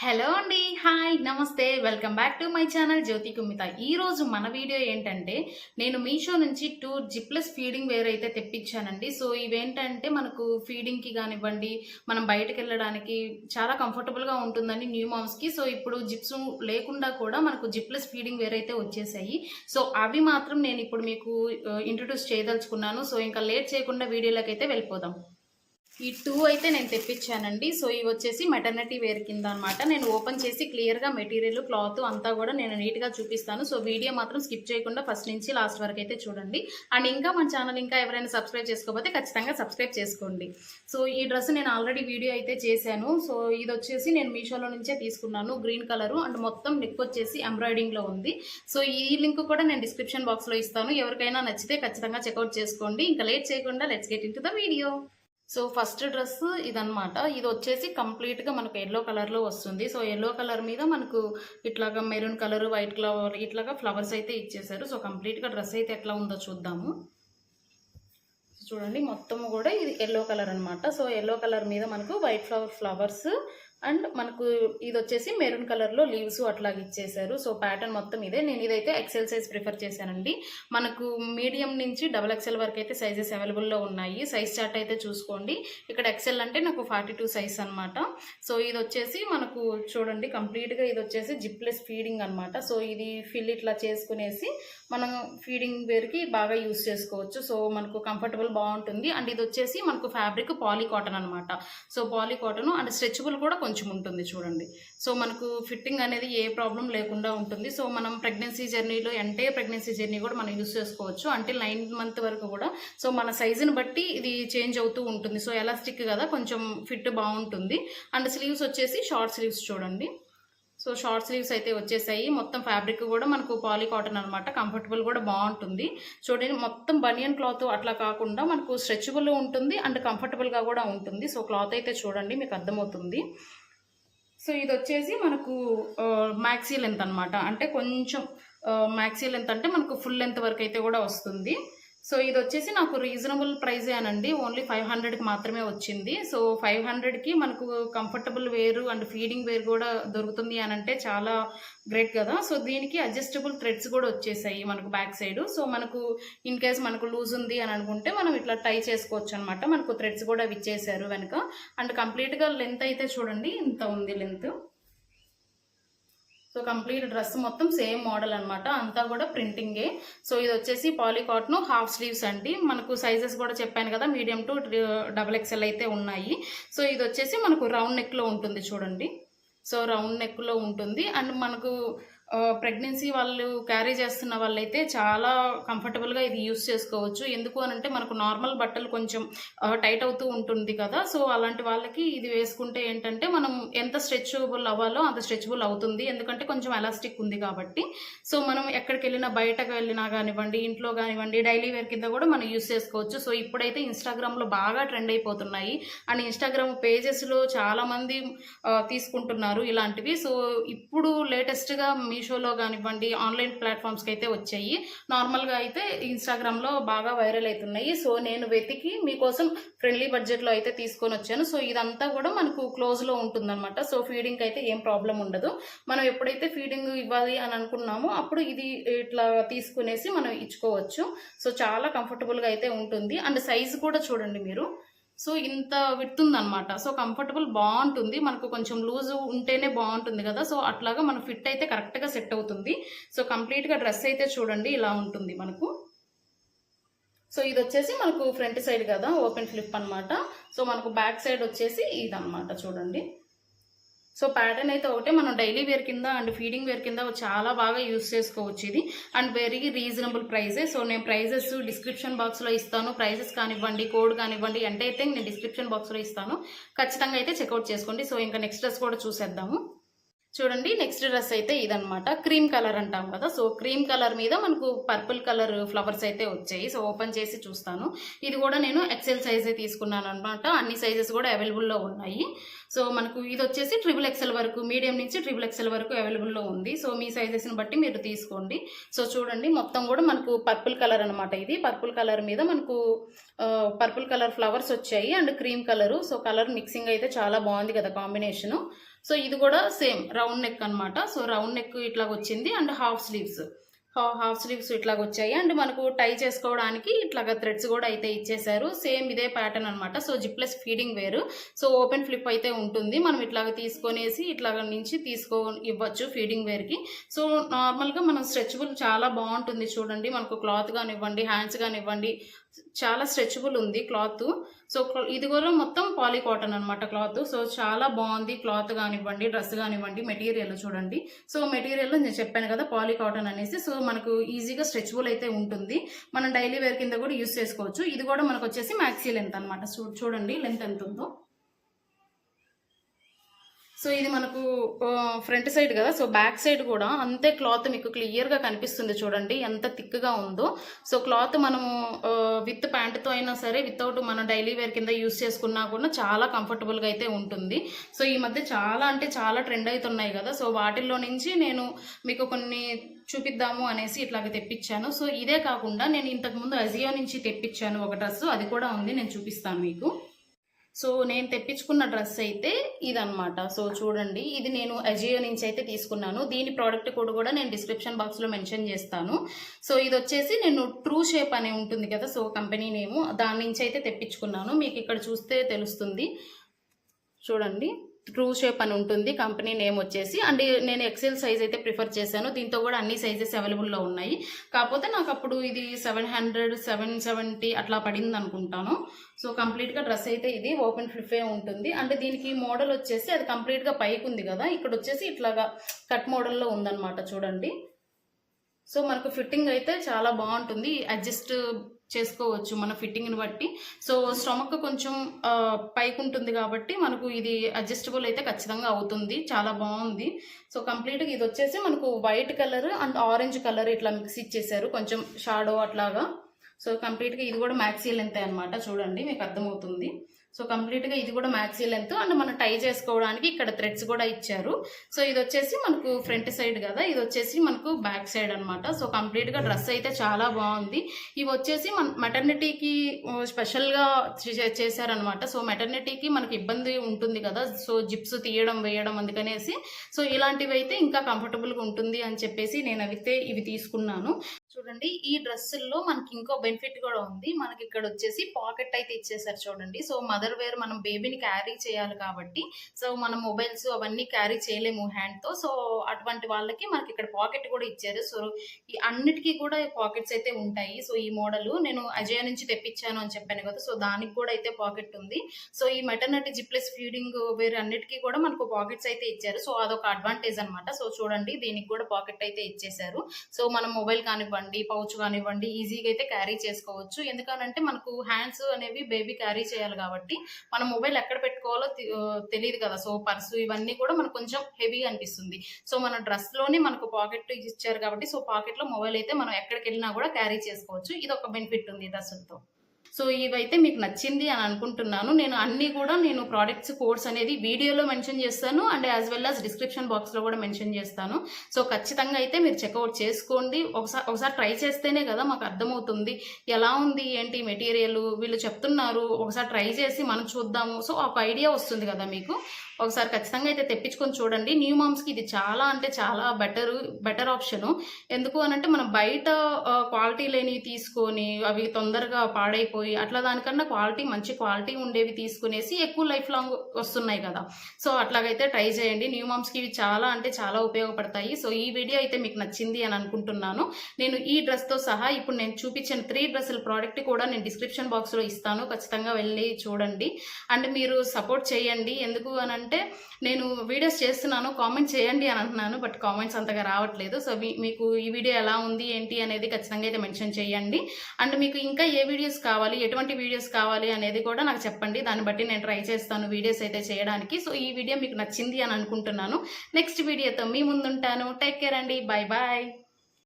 Hello అండి. Hi. నమస్తే. Welcome back to my channel Jyothi Kumitha. ఈరోజు మన వీడియో ఏంటంటే, నేను మీషో నుంచి 2 జిప్లెస్ ఫీడింగ్ వేర్ అయితే తెప్పించానండి. సో, ఇవేంటంటే మనకు ఫీడింగ్‌కి గానివ్వండి, మనం బయటకెళ్ళడానికి చాలా కంఫర్టబుల్‌గా ఉంటుందని న్యూ మామ్స్‌కి. సో, ఇప్పుడు జిప్స్ లేకుండా కూడా మనకు జిప్లెస్ ఫీడింగ్ వేర్ అయితే వచ్చేసాయి. సో, అవి మాత్రం నేనిప్పుడు మీకు ఇంట్రొడ్యూస్ చేయదలుచుకున్నాను. సో, ఇంకా లేట్ చేయకుండా వీడియోలోకైతే వెళ్ళిపోదాం. ఈ 2 అయితే నేను తెప్పించానండి. సో, ఇవి వచ్చేసి మెటర్నిటీ వేర్ కింద అనమాట. నేను ఓపెన్ చేసి క్లియర్‌గా మెటీరియల్, క్లాత్ అంతా కూడా నేను నీట్‌గా చూపిస్తాను. సో, వీడియో మాత్రం స్కిప్ చేయకుండా ఫస్ట్ నుంచి లాస్ట్ వరకు అయితే చూడండి. అండ్ ఇంకా మన ఛానల్ ఇంకా ఎవరైనా సబ్స్క్రైబ్ చేసుకోకపోతే ఖచ్చితంగా సబ్స్క్రైబ్ చేసుకోండి. సో, ఈ డ్రెస్ నేను ఆల్రెడీ వీడియో అయితే చేశాను. సో, ఇది వచ్చేసి నేను మీషోలో నుంచే తీసుకున్నాను. గ్రీన్ కలరు అండ్ మొత్తం నెక్ వచ్చేసి ఎంబ్రాయిడింగ్‌లో ఉంది. సో, ఈ లింక్ కూడా నేను డిస్క్రిప్షన్ బాక్స్‌లో ఇస్తాను. ఎవరికైనా నచ్చితే ఖచ్చితంగా చెక్అవుట్ చేసుకోండి. ఇంకా లేట్ చేయకుండా let's get into the video. So, first dress ఇదనమాట. ఇది వచ్చేసి కంప్లీట్‌గా మనకు యెల్లో కలర్‌లో వస్తుంది. సో, యెల్లో కలర్ మీద మనకు ఇట్లాగా మెరూన్ కలర్, వైట్ కలర్ ఇట్లాగా ఫ్లవర్స్ అయితే ఇచ్చేసారు. సో, కంప్లీట్‌గా డ్రెస్ అయితే ఎట్లా ఉందో చూద్దాము. చూడండి మొత్తము కూడా ఇది యెల్లో కలర్ అనమాట. సో, యెల్లో కలర్ మీద మనకు వైట్ ఫ్లవర్స్ అండ్ మనకు ఇది వచ్చేసి మెరూన్ కలర్లో లీవ్స్ అట్లాగా ఇచ్చేసారు. సో, ప్యాటర్న్ మొత్తం ఇదే. నేను ఇదైతే ఎక్సెల్ సైజ్ ప్రిఫర్ చేశానండి. మనకు మీడియం నుంచి XXL వరకు అయితే సైజెస్ అవైలబుల్లో ఉన్నాయి. సైజ్ చార్ట్ అయితే చూసుకోండి. ఇక్కడ ఎక్సెల్ అంటే నాకు 42 సైజ్ అనమాట. సో, ఇది వచ్చేసి మనకు చూడండి కంప్లీట్గా ఇది వచ్చేసి జిప్లెస్ ఫీడింగ్ అనమాట. సో, ఇది ఫిల్ ఇట్లా చేసుకునేసి మనం ఫీడింగ్ వేర్కి బాగా యూస్ చేసుకోవచ్చు. సో, మనకు కంఫర్టబుల్ బాగుంటుంది. అండ్ ఇది వచ్చేసి మనకు ఫ్యాబ్రిక్ పాలీ కాటన్ అనమాట. So, poly cotton and stretchable కూడా కొంచెం ఉంటుంది చూడండి. సో, మనకు ఫిట్టింగ్ అనేది ఏ ప్రాబ్లం లేకుండా ఉంటుంది. సో, మనం ప్రెగ్నెన్సీ జర్నీలో ప్రెగ్నెన్సీ జర్నీ కూడా మనం యూస్ చేసుకోవచ్చు అంటే 9 మంత్ వరకు కూడా. సో, మన సైజుని బట్టి ఇది చేంజ్ అవుతూ ఉంటుంది. సో, ఎలాస్టిక్ కదా కొంచెం ఫిట్ బాగుంటుంది. అండ్ స్లీవ్స్ వచ్చేసి షార్ట్ స్లీవ్స్ చూడండి. సో, షార్ట్ స్లీవ్స్ అయితే వచ్చేసాయి. మొత్తం ఫ్యాబ్రిక్ కూడా మనకు పాలీ కాటన్ అనమాట. కంఫర్టబుల్ కూడా బాగుంటుంది. చూడండి మొత్తం బనియన్ క్లాత్ అట్లా కాకుండా మనకు స్ట్రెచబుల్ ఉంటుంది అండ్ కంఫర్టబుల్గా కూడా ఉంటుంది. సో, క్లాత్ అయితే చూడండి మీకు అర్థమవుతుంది. సో, ఇది వచ్చేసి మనకు మ్యాక్సీ లెంత్ అనమాట. అంటే కొంచెం మ్యాక్సీ లెంత్ అంటే మనకు ఫుల్ లెంత్ వరకు అయితే కూడా వస్తుంది. సో, ఇది వచ్చేసి నాకు రీజనబుల్ ప్రైజే అనండి. ఓన్లీ 500కి మాత్రమే వచ్చింది. సో, 500కి మనకు comfortable wear and feeding wear కూడా దొరుకుతుంది అనంటే చాలా గ్రేట్ కదా. సో, దీనికి అడ్జస్టబుల్ థ్రెడ్స్ కూడా వచ్చేసాయి మనకు బ్యాక్ సైడ్. సో, మనకు ఇన్ కేస్ మనకు లూజ్ ఉంది అని అనుకుంటే మనం ఇట్లా టై చేసుకోవచ్చు అనమాట. మనకు థ్రెడ్స్ కూడా ఇచ్చేసారు వెనుక. అండ్ కంప్లీట్గా లెంత్ అయితే చూడండి ఇంత ఉంది లెంత్. సో, కంప్లీట్ డ్రెస్ మొత్తం సేమ్ మోడల్ అనమాట. అంతా కూడా ప్రింటింగే. సో, ఇది వచ్చేసి పాలీ కాటన్ హాఫ్ స్లీవ్స్ అండి. మనకు సైజెస్ కూడా చెప్పాను కదా మీడియం టు XXL అయితే ఉన్నాయి. సో, ఇది వచ్చేసి మనకు రౌండ్ నెక్లో ఉంటుంది చూడండి. సో, రౌండ్ నెక్లో ఉంటుంది అండ్ మనకు ప్రెగ్నెన్సీ వాళ్ళు క్యారీ చేస్తున్న వాళ్ళైతే చాలా కంఫర్టబుల్గా ఇది యూస్ చేసుకోవచ్చు. ఎందుకు అనంటే మనకు నార్మల్ బట్టలు కొంచెం టైట్ అవుతూ ఉంటుంది కదా. సో, అలాంటి వాళ్ళకి ఇది వేసుకుంటే ఏంటంటే మనం ఎంత స్ట్రెచబుల్ అవ్వాలో అంత స్ట్రెచబుల్ అవుతుంది. ఎందుకంటే కొంచెం ఎలాస్టిక్ ఉంది కాబట్టి. సో, మనం ఎక్కడికి వెళ్ళినా బయటకు వెళ్ళినా కానివ్వండి, ఇంట్లో కానివ్వండి డైలీ వేర్ కింద కూడా మనం యూస్ చేసుకోవచ్చు. సో, ఇప్పుడైతే ఇన్స్టాగ్రామ్లో బాగా ట్రెండ్ అయిపోతున్నాయి అండ్ ఇన్స్టాగ్రామ్ పేజెస్లో చాలామంది తీసుకుంటున్నారు ఇలాంటివి. సో, ఇప్పుడు లేటెస్ట్గా మీషోలో కానివ్వండి ఆన్లైన్ ప్లాట్ఫామ్స్కి అయితే వచ్చాయి. నార్మల్గా అయితే ఇన్స్టాగ్రామ్లో బాగా వైరల్ అవుతున్నాయి. సో, నేను వెతికి మీకోసం ఫ్రెండ్లీ బడ్జెట్లో అయితే తీసుకొని వచ్చాను. సో, ఇదంతా కూడా మనకు క్లోజ్లో ఉంటుందన్నమాట. సో, ఫీడింగ్ అయితే ఏం ప్రాబ్లం ఉండదు. మనం ఎప్పుడైతే ఫీడింగ్ ఇవ్వాలి అని అనుకున్నామో అప్పుడు ఇది ఇట్లా తీసుకునేసి మనం ఇచ్చుకోవచ్చు. సో, చాలా కంఫర్టబుల్గా అయితే ఉంటుంది అండ్ సైజు కూడా చూడండి మీరు. సో, ఇంత విడుతుందనమాట. సో, కంఫర్టబుల్ బాగుంటుంది. మనకు కొంచెం లూజ్ ఉంటేనే బాగుంటుంది కదా. సో, అట్లాగా మన ఫిట్ అయితే కరెక్ట్గా సెట్ అవుతుంది. సో, కంప్లీట్గా డ్రెస్ అయితే చూడండి ఇలా ఉంటుంది మనకు. సో, ఇది వచ్చేసి మనకు ఫ్రంట్ సైడ్ కదా ఓపెన్ ఫ్లిప్ అనమాట. సో, మనకు బ్యాక్ సైడ్ వచ్చేసి ఇదనమాట చూడండి. సో, ప్యాటర్న్ అయితే ఒకటే. మనం డైలీ వేర్ కింద అండ్ ఫీడింగ్ వేర్ కింద చాలా బాగా యూస్ చేసుకోవచ్చు ఇది అండ్ వెరీ రీజనబుల్ ప్రైజే. సో, నేను ప్రైజెస్ డిస్క్రిప్షన్ బాక్స్లో ఇస్తాను. ప్రైజెస్ కానివ్వండి కోడ్ కానివ్వండి అంటే నేను డిస్క్రిప్షన్ బాక్స్లో ఇస్తాను. ఖచ్చితంగా అయితే చెక్అవుట్ చేసుకోండి. సో, ఇంకా నెక్స్ట్ డ్రెస్ కూడా చూసేద్దాము. చూడండి నెక్స్ట్ డ్రెస్ అయితే ఇదనమాట. క్రీమ్ కలర్ అంటాం కదా. సో, క్రీమ్ కలర్ మీద మనకు పర్పుల్ కలర్ ఫ్లవర్స్ అయితే వచ్చాయి. సో, ఓపెన్ చేసి చూస్తాను. ఇది కూడా నేను ఎక్సెల్ సైజే తీసుకున్నాను అనమాట. అన్ని సైజెస్ కూడా అవైలబుల్లో ఉన్నాయి. సో, మనకు ఇది వచ్చేసి XXL వరకు మీడియం నుంచి XXL వరకు అవైలబుల్లో ఉంది. సో, మీ సైజెస్ని బట్టి మీరు తీసుకోండి. సో, చూడండి మొత్తం కూడా మనకు పర్పుల్ కలర్ అనమాట. ఇది పర్పుల్ కలర్ మీద మనకు పర్పుల్ కలర్ ఫ్లవర్స్ వచ్చాయి and cream colour. So, colour mixing అయితే చాలా బాగుంది కదా కాంబినేషను. సో ఇది కూడా సేమ్ రౌండ్ నెక్ అనమాట. సో రౌండ్ నెక్ ఇట్లాగ వచ్చింది అండ్ హాఫ్ స్లీవ్స్ ఇట్లాగ వచ్చాయి. అండ్ మనకు టై చేసుకోవడానికి ఇట్లాగ థ్రెడ్స్ కూడా అయితే ఇచ్చేసారు. సేమ్ ఇదే ప్యాటర్న్ అనమాట. So zipless feeding wear. So open flip అయితే ఉంటుంది. మనం ఇట్లాగ తీసుకొనేసి ఇట్లాగ నుంచి ఇవ్వచ్చు ఫీడింగ్ వేర్కి. సో నార్మల్గా మనం స్ట్రెచబుల్ చాలా బాగుంటుంది చూడండి. మనకు క్లాత్ కానివ్వండి, హ్యాండ్స్ కానివ్వండి, చాలా స్ట్రెచబుల్ ఉంది క్లాత్. సో ఇది కూడా మొత్తం పాలీ కాటన్ అనమాట క్లాత్. సో చాలా బాగుంది క్లాత్ కానివ్వండి, డ్రెస్ కానివ్వండి. మెటీరియల్ చూడండి. సో మెటీరియల్ నేను చెప్పాను కదా పాలీ కాటన్ అనేసి. సో మనకు ఈజీగా స్ట్రెచబుల్ అయితే ఉంటుంది. మనం డైలీ వేర్ కింద కూడా యూస్ చేసుకోవచ్చు. ఇది కూడా మనకు వచ్చేసి మ్యాక్సీ లెంత్ అనమాట. చూడండి లెంత్ ఎంత ఉందో. సో ఇది మనకు ఫ్రంట్ సైడ్ కదా. సో బ్యాక్ సైడ్ కూడా అంతే క్లాత్ మీకు క్లియర్గా కనిపిస్తుంది చూడండి ఎంత థిక్గా ఉందో. సో క్లాత్ మనము విత్ ప్యాంటుతో అయినా సరే, వితౌట్ మనం డైలీ వేర్ కింద యూస్ చేసుకున్నా కూడా చాలా కంఫర్టబుల్గా అయితే ఉంటుంది. సో ఈ మధ్య చాలా అంటే చాలా ట్రెండ్ అవుతున్నాయి కదా. సో వాటిల్లో నుంచి నేను మీకు కొన్ని చూపిద్దాము అనేసి ఇట్లాగ తెప్పించాను. సో ఇదే కాకుండా నేను ఇంతకుముందు అజియో నుంచి తెప్పించాను ఒక డ్రెస్, అది కూడా ఉంది, నేను చూపిస్తాను మీకు. సో నేను తెప్పించుకున్న డ్రెస్ అయితే ఇదనమాట. సో చూడండి, ఇది నేను అజియో నుంచి అయితే తీసుకున్నాను. దీని ప్రోడక్ట్ కోడ్ కూడా నేను డిస్క్రిప్షన్ బాక్స్లో మెన్షన్ చేస్తాను. సో ఇది వచ్చేసి నేను ట్రూ షేప్ అనే ఉంటుంది కదా, సో కంపెనీ నేము, దాని నుంచి అయితే తెప్పించుకున్నాను. మీకు ఇక్కడ చూస్తే తెలుస్తుంది చూడండి. ట్రూ షేప్ అని ఉంటుంది కంపెనీ నేమ్ వచ్చేసి. అండ్ నేను ఎక్సెల్ సైజ్ అయితే ప్రిఫర్ చేశాను. దీంతో కూడా అన్ని సైజెస్ అవైలబుల్లో ఉన్నాయి. కాకపోతే నాకు అప్పుడు ఇది 700, 770 అట్లా పడింది అనుకుంటాను. సో కంప్లీట్గా డ్రెస్ అయితే ఇది ఓపెన్ ఫ్లిఫే ఉంటుంది. అంటే దీనికి మోడల్ వచ్చేసి అది కంప్లీట్గా పైకి ఉంది కదా, ఇక్కడ వచ్చేసి ఇట్లాగా కట్ మోడల్లో ఉందన్నమాట చూడండి. సో మనకు ఫిట్టింగ్ అయితే చాలా బాగుంటుంది. అడ్జస్ట్ చేసుకోవచ్చు మన ఫిట్టింగ్ని బట్టి. సో స్టమక్ కొంచెం పైకి ఉంటుంది కాబట్టి మనకు ఇది అడ్జస్టబుల్ అయితే ఖచ్చితంగా అవుతుంది. చాలా బాగుంది. సో కంప్లీట్గా ఇది వచ్చేసి మనకు white colour and orange colour ఇట్లా మిక్స్ ఇచ్చేసారు, కొంచెం షాడో అట్లాగా. సో కంప్లీట్గా ఇది కూడా మ్యాక్సీ లెంత్ అనమాట చూడండి, మీకు అర్థమవుతుంది. సో కంప్లీట్గా ఇది కూడా మ్యాక్సీ లెంత్. అండ్ మనం టై చేసుకోవడానికి ఇక్కడ థ్రెడ్స్ కూడా ఇచ్చారు. సో ఇది వచ్చేసి మనకు ఫ్రంట్ సైడ్ కదా, ఇది వచ్చేసి మనకు బ్యాక్ సైడ్ అనమాట. సో కంప్లీట్గా డ్రెస్ అయితే చాలా బాగుంది. ఇవి వచ్చేసి మన మెటర్నిటీకి స్పెషల్గా చేశారనమాట. సో మెటర్నిటీకి మనకి ఇబ్బంది ఉంటుంది కదా, సో జిప్స్ తీయడం వేయడం, అందుకనేసి సో ఇలాంటివి అయితే ఇంకా కంఫర్టబుల్గా ఉంటుంది అని చెప్పేసి నేను అయితే ఇవి తీసుకున్నాను. చూడండి, ఈ డ్రెస్సుల్లో మనకి ఇంకో బెనిఫిట్ కూడా ఉంది. మనకి ఇక్కడ వచ్చేసి పాకెట్ అయితే ఇచ్చేసారు చూడండి. సో మదర్ వేర్ మనం బేబీని క్యారీ చేయాలి కాబట్టి, సో మనం మొబైల్స్ అవన్నీ క్యారీ చేయలేము హ్యాండ్తో. సో అటువంటి వాళ్ళకి మనకి ఇక్కడ పాకెట్ కూడా ఇచ్చారు. సో ఈ అన్నిటికీ కూడా పాకెట్స్ అయితే ఉంటాయి. సో ఈ మోడల్ నేను అజయ్ నుంచి తెప్పించాను అని చెప్పాను కదా, సో దానికి కూడా అయితే పాకెట్ ఉంది. సో ఈ మెటర్నిటీ జిప్లెస్ ఫీడింగ్ వేర్ అన్నిటికీ కూడా మనకు పాకెట్స్ అయితే ఇచ్చారు. సో అదొక అడ్వాంటేజ్ అనమాట. సో చూడండి, దీనికి కూడా పాకెట్ అయితే ఇచ్చేసారు. సో మనం మొబైల్ కానివ్వండి, పౌచ్ కానివ్వండి, ఈజీగా అయితే క్యారీ చేసుకోవచ్చు. ఎందుకనంటే మనకు హ్యాండ్స్ అనేవి బేబీ క్యారీ చేయాలి కాబట్టి మనం మొబైల్ ఎక్కడ పెట్టుకోవాలో తెలియదు కదా. సో పర్సు ఇవన్నీ కూడా మనకు కొంచెం హెవీగా అనిపిస్తుంది. సో మన డ్రెస్ లోనే మనకు పాకెట్ ఇచ్చారు కాబట్టి, సో పాకెట్ లో మొబైల్ అయితే మనం ఎక్కడికి వెళ్ళినా కూడా క్యారీ చేసుకోవచ్చు. ఇది ఒక బెనిఫిట్ ఉంది డ్రెస్సులతో. సో ఇవైతే మీకు నచ్చింది అని అనుకుంటున్నాను. నేను అన్నీ కూడా నేను ప్రోడక్ట్స్ కోడ్స్ అనేది వీడియోలో మెన్షన్ చేస్తాను and as well as description బాక్స్లో కూడా మెన్షన్ చేస్తాను. సో ఖచ్చితంగా అయితే మీరు చెక్అవుట్ చేసుకోండి. ఒకసారి ట్రై చేస్తేనే కదా మాకు అర్థమవుతుంది ఎలా ఉంది ఏంటి మెటీరియల్, వీళ్ళు చెప్తున్నారు, ఒకసారి ట్రై చేసి మనం చూద్దాము. సో ఒక ఐడియా వస్తుంది కదా మీకు. ఒకసారి ఖచ్చితంగా అయితే తెప్పించుకొని చూడండి. న్యూ మామ్స్కి ఇది చాలా అంటే చాలా బెటర్ ఆప్షను. ఎందుకు అనంటే మనం బయట క్వాలిటీ లేనివి తీసుకొని అవి తొందరగా పాడైపోయి అట్లా దానికన్నా మంచి క్వాలిటీ ఉండేవి తీసుకునేసి ఎక్కువ లైఫ్ లాంగ్ వస్తున్నాయి కదా. సో అట్లాగైతే ట్రై చేయండి. న్యూ మామ్స్కి ఇవి చాలా అంటే చాలా ఉపయోగపడతాయి. సో ఈ వీడియో అయితే మీకు నచ్చింది అని అనుకుంటున్నాను. నేను ఈ డ్రెస్తో సహా ఇప్పుడు నేను చూపించిన 3 డ్రెస్సుల ప్రోడక్ట్ కూడా నేను డిస్క్రిప్షన్ బాక్స్లో ఇస్తాను, ఖచ్చితంగా వెళ్ళి చూడండి. అండ్ మీరు సపోర్ట్ చేయండి. ఎందుకు అనంటే నేను వీడియోస్ చేస్తున్నాను, కామెంట్ చేయండి అని అంటున్నాను, బట్ కామెంట్స్ అంతగా రావట్లేదు. సో మీకు ఈ వీడియో ఎలా ఉంది ఏంటి అనేది ఖచ్చితంగా అయితే మెన్షన్ చేయండి. అండ్ మీకు ఇంకా ఏ వీడియోస్ కావాలి, ఎటువంటి వీడియోస్ కావాలి అనేది కూడా నాకు చెప్పండి. దాన్ని బట్టి నేను ట్రై చేస్తాను వీడియోస్ అయితే చేయడానికి. సో ఈ వీడియో మీకు నచ్చింది అని అనుకుంటున్నాను. నెక్స్ట్ వీడియోతో మీ ముందుంటాను. టేక్ కేర్ అండి. Bye bye.